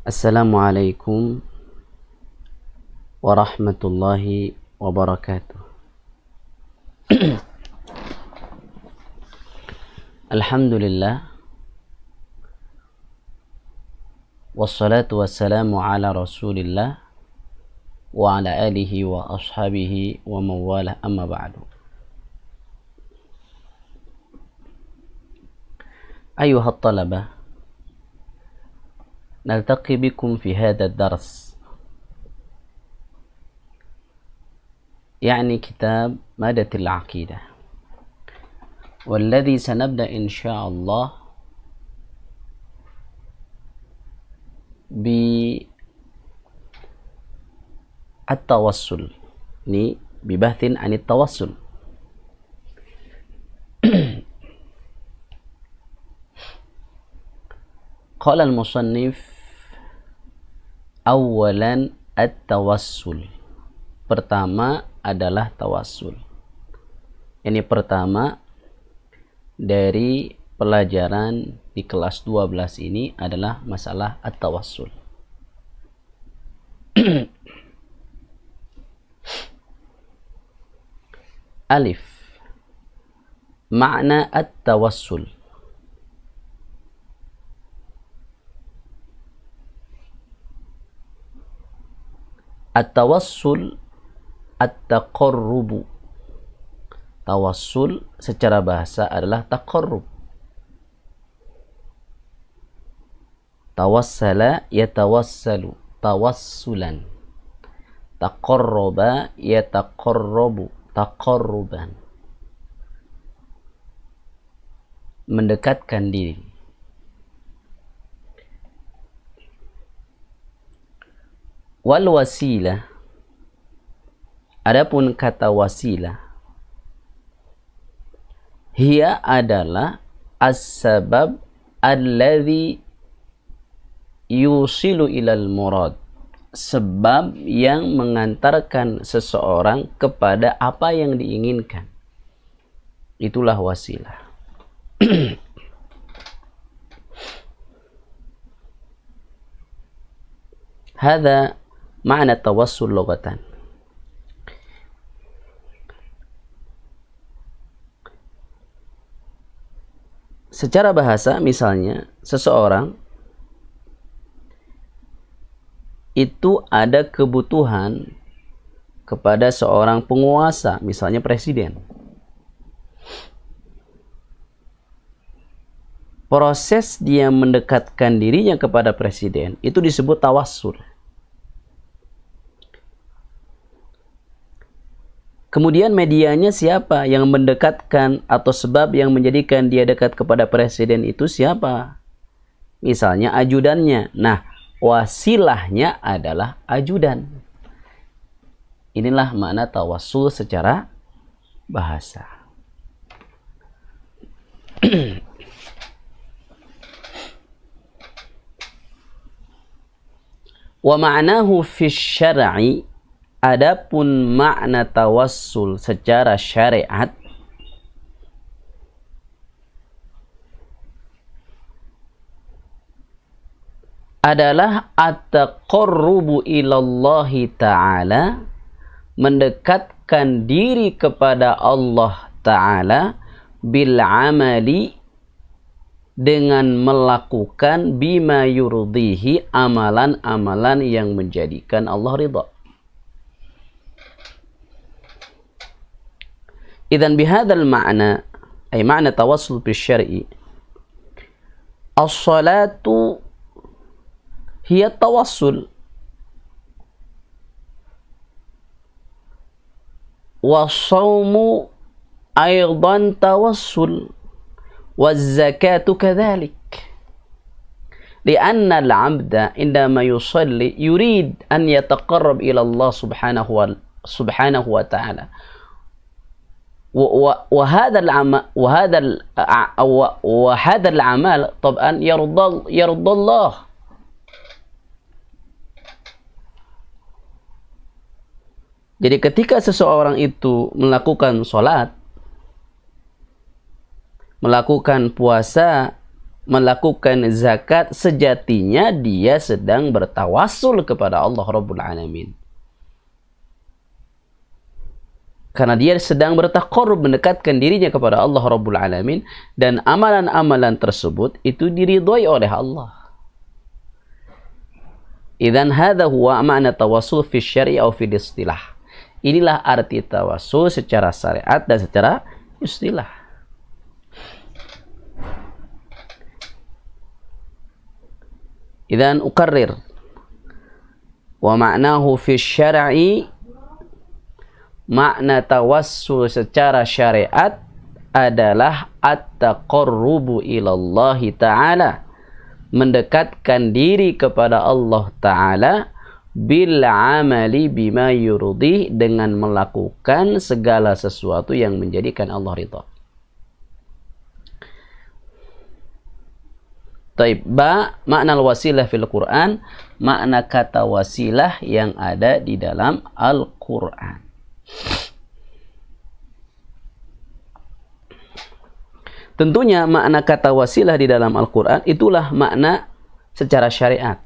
Assalamualaikum warahmatullahi wabarakatuh. Alhamdulillah, wassalatu wassalamu ala rasulillah wa ala alihi wa ashabihi wa mawalah, amma ba'du. Ayuhat talabah, نلتقي بكم في هذا الدرس، يعني كتاب مادة العقيدة، والذي سنبدأ إن شاء الله بالتوسل، ببحث عن التوسل. قال المصنف: awalan at-tawassul. Pertama adalah tawassul. Ini pertama dari pelajaran di kelas 12 ini adalah masalah at-tawassul. Alif, makna at-tawassul. At-tawassul at-taqarrubu. Tawassul secara bahasa adalah taqarrub. Tawassala yatawassalu tawassulan. Taqarraba yataqarrabu taqarruban. Mendekatkan diri. Wal wasilah, adapun kata wasilah, hiya adalah as-sabab alladhi yusilu ilal murad, sebab yang mengantarkan seseorang kepada apa yang diinginkan. Itulah wasilah. Hadza makna tawassul lughatan. Secara bahasa, misalnya seseorang itu ada kebutuhan kepada seorang penguasa, misalnya presiden. Proses dia mendekatkan dirinya kepada presiden itu disebut tawassul. Kemudian medianya siapa yang mendekatkan, atau sebab yang menjadikan dia dekat kepada presiden itu siapa? Misalnya ajudannya. Nah, wasilahnya adalah ajudan. Inilah makna tawassul secara bahasa. Wa ma'nahu fi syar'i, adapun makna tawassul secara syariat adalah at-taqarrubu ilallahi ta'ala, mendekatkan diri kepada Allah Ta'ala bil amali, dengan melakukan bima yurdihi, amalan-amalan yang menjadikan Allah ridha. Idzan bihadzal ma'na, ay ma'na tawassul bil syar'i, as-salatu hiya tawassul, was-shaumu aidan tawassul, waz-zakatu kadzalik. Lianna al-'abda indama yusalli yurid an yataqarrab ila Allah subhanahu wa ta'ala. وهذا العمل طبعا يرضى الله. Jadi ketika seseorang itu melakukan sholat, melakukan puasa, melakukan zakat, sejatinya dia sedang bertawassul kepada Allah Rabbul Alamin. Karena dia sedang bertaqarrub, mendekatkan dirinya kepada Allah Rabbul Alamin, dan amalan-amalan tersebut itu diridhoi oleh Allah. Idzan hadza huwa ma'na tawassul fi syar'i aw fi istilah. Inilah arti tawassul secara syariat dan secara istilah. Idzan ukarrir wa ma'nahu fi syar'i, makna tawassul secara syariat adalah at-taqarrubu ilallahi ta'ala, mendekatkan diri kepada Allah Ta'ala, bil amali bima yurdi, dengan melakukan segala sesuatu yang menjadikan Allah ridha. Taib ba, makna wasilah fil Quran, makna kata wasilah yang ada di dalam Al-Quran. Tentunya makna kata wasilah di dalam Al-Quran itulah makna secara syariat.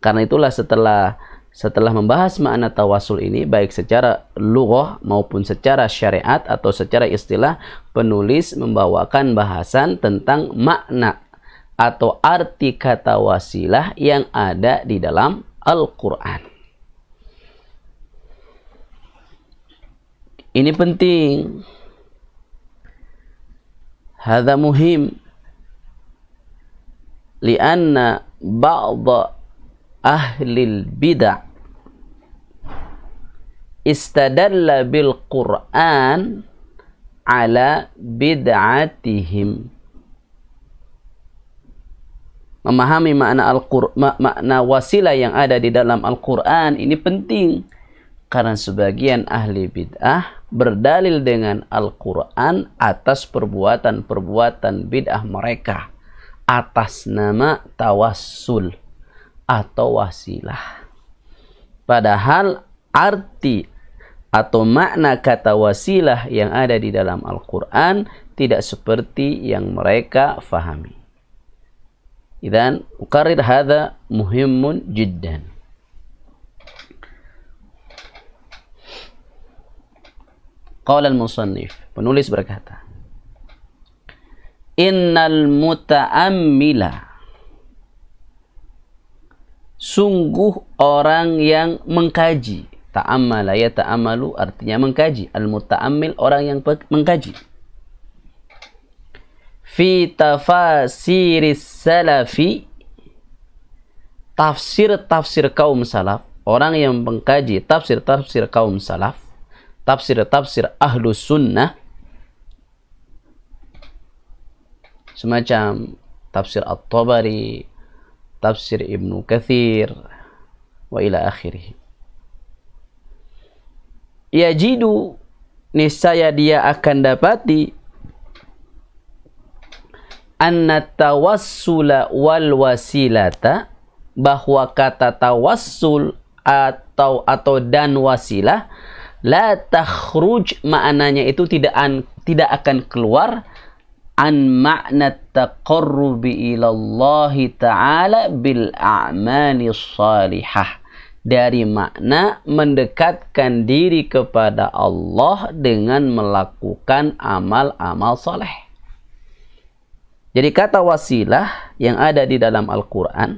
Karena itulah setelah membahas makna tawasul ini, baik secara lughah maupun secara syariat atau secara istilah, penulis membawakan bahasan tentang makna atau arti kata wasilah yang ada di dalam Al-Quran. Ini penting. Hadza muhim. Lianna ba'd ahli bid'ah istadalla bil Qur'an ala bid'atihim. Memahami makna wasilah yang ada di dalam Al-Quran ini penting, karena sebagian ahli bid'ah berdalil dengan Al-Quran atas perbuatan-perbuatan bid'ah mereka atas nama tawassul atau wasilah. Padahal arti atau makna kata wasilah yang ada di dalam Al-Quran tidak seperti yang mereka fahami. Idzan ukarrir hadza muhimun jiddan. Qala al-musannif, penulis berkata, innal muta'ammila, sungguh orang yang mengkaji. Ta'ammala ya ta'ammalu artinya mengkaji. Al-muta'ammil orang yang mengkaji. Fi tafasiris salafi, tafsir-tafsir kaum salaf, orang yang mengkaji tafsir-tafsir kaum salaf, tafsir-tafsir ahlus sunnah, semacam tafsir At-Tabari, tafsir Ibnu Katsir, wa ila akhirih. Yajidu, niscaya dia akan dapati, anna tawassula wal wasilata, bahwa kata tawassul atau dan wasilah, la takhruj, maknanya itu tidak akan keluar, an makna taqarrubi ilallahi ta'ala bil a'mali salihah, dari makna mendekatkan diri kepada Allah dengan melakukan amal-amal soleh. Jadi kata wasilah yang ada di dalam Al-Quran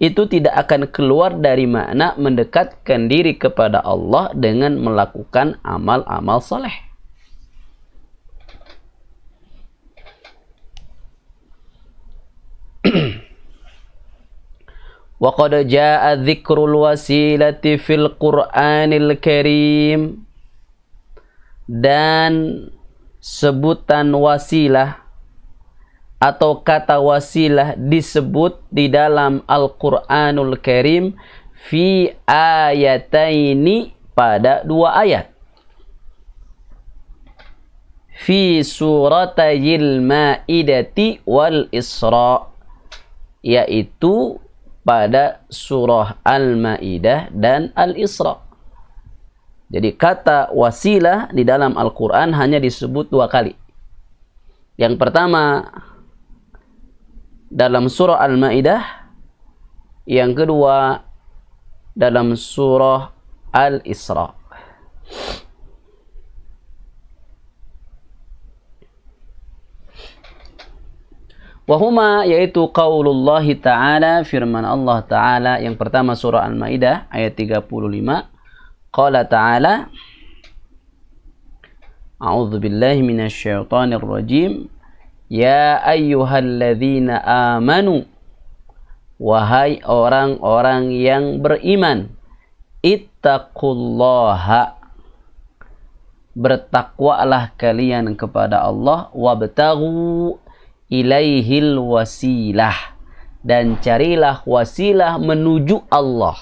itu tidak akan keluar dari makna mendekatkan diri kepada Allah dengan melakukan amal-amal soleh. Wa qad jaa'a dzikrul wasilati fil Qur'anil Karim, dan sebutan wasilah atau kata wasilah disebut di dalam Al-Qur'anul Karim fi ayataini, pada dua ayat, fi suratayil Maidati wal Isra, yaitu pada surah Al-Maidah dan Al-Isra. Jadi kata wasilah di dalam Al-Quran hanya disebut dua kali. Yang pertama dalam surah Al-Maidah, yang kedua dalam surah Al-Isra. Wahuma, yaitu qaulullah ta'ala, firman Allah ta'ala. Yang pertama surah Al-Maidah ayat 35. Qala ta'ala, a'udzu billahi minasy syaithanir rajim. Ya ayyuhalladzina amanu, wahai orang-orang yang beriman, ittaqullaha, bertakwalah kalian kepada Allah, wabtaghu ilaihil wasilah, dan carilah wasilah menuju Allah,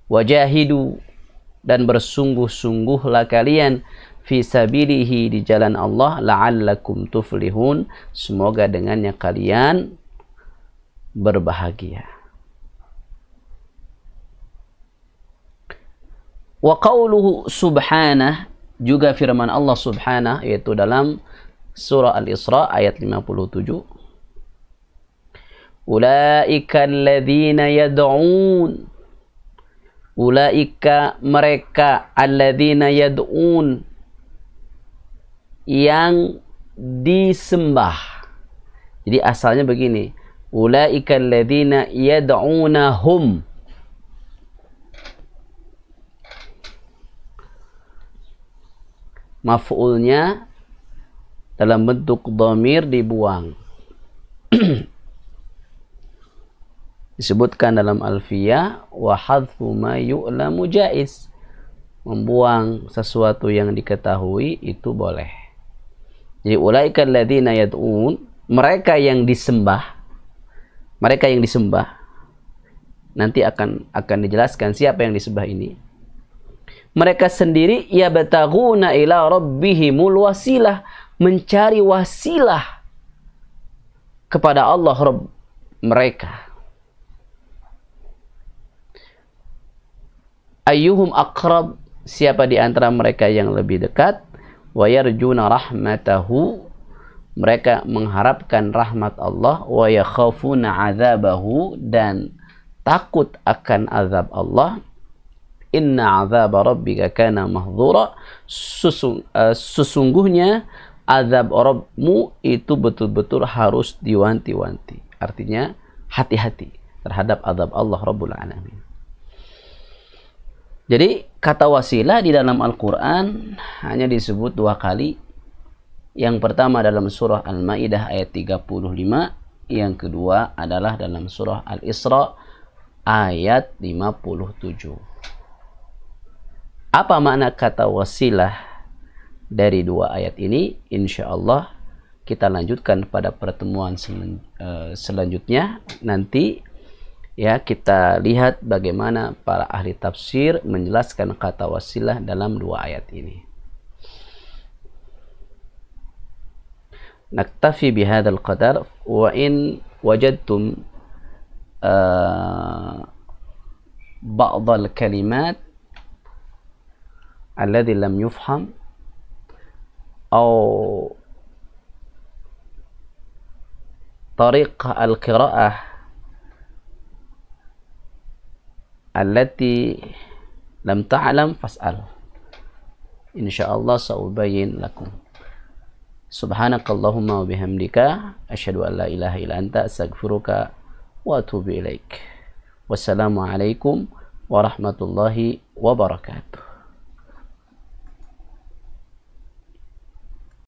wajahidu, dan bersungguh-sungguhlah kalian fi sabilihi, di jalan Allah, la'allakum tuflihun, semoga dengannya kalian berbahagia. Wa qauluhu subhanah, juga firman Allah subhanah, yaitu dalam surah Al-Isra ayat 57. Ulaika alladzina yad'un, ulaika mereka, alladzina yad'un yang disembah. Jadi asalnya begini, ulaika alladzina yad'unahum. Maf'ulnya dalam bentuk dhamir dibuang. Disebutkan dalam Alfiyah, wa hadfu ma yu'lamu jaiz, membuang sesuatu yang diketahui itu boleh. Jadi ulaika alladzina yad'un, mereka yang disembah, mereka yang disembah. Nanti akan dijelaskan siapa yang disembah ini. Mereka sendiri yabtaghuna ila rabbihimul wasilah, mencari wasilah kepada Allah Rabb mereka. Ayyuhum aqrab, siapa di antara mereka yang lebih dekat. Wa yarjuna rahmatahu, mereka mengharapkan rahmat Allah. Wa yakhafuna azabahu, dan takut akan azab Allah. Inna azab rabbika kana mahdhura, sesungguhnya azab Rabbmu itu betul-betul harus diwanti-wanti. Artinya hati-hati terhadap azab Allah Rabbul Alamin. Jadi kata wasilah di dalam Al-Quran hanya disebut 2 kali. Yang pertama dalam surah Al-Maidah ayat 35. Yang kedua adalah dalam surah Al-Isra ayat 57. Apa makna kata wasilah dari 2 ayat ini? Insya Allah kita lanjutkan pada pertemuan selanjutnya. Nanti ya, kita lihat bagaimana para ahli tafsir menjelaskan kata wasilah dalam 2 ayat ini. Naktafi bihadzal qadar, wa in wajadtum ba'dal kalimat alladhi lam yufham atau tariqah al-qira'ah allati lam ta'lam fas'al. Insyaallah sa'ubayyin lakum. Subhanakallahumma wa bihamdika asyhadu an la ilaha illa anta astaghfiruka wa atubu ilaik. Wassalamu alaikum warahmatullahi wabarakatuh.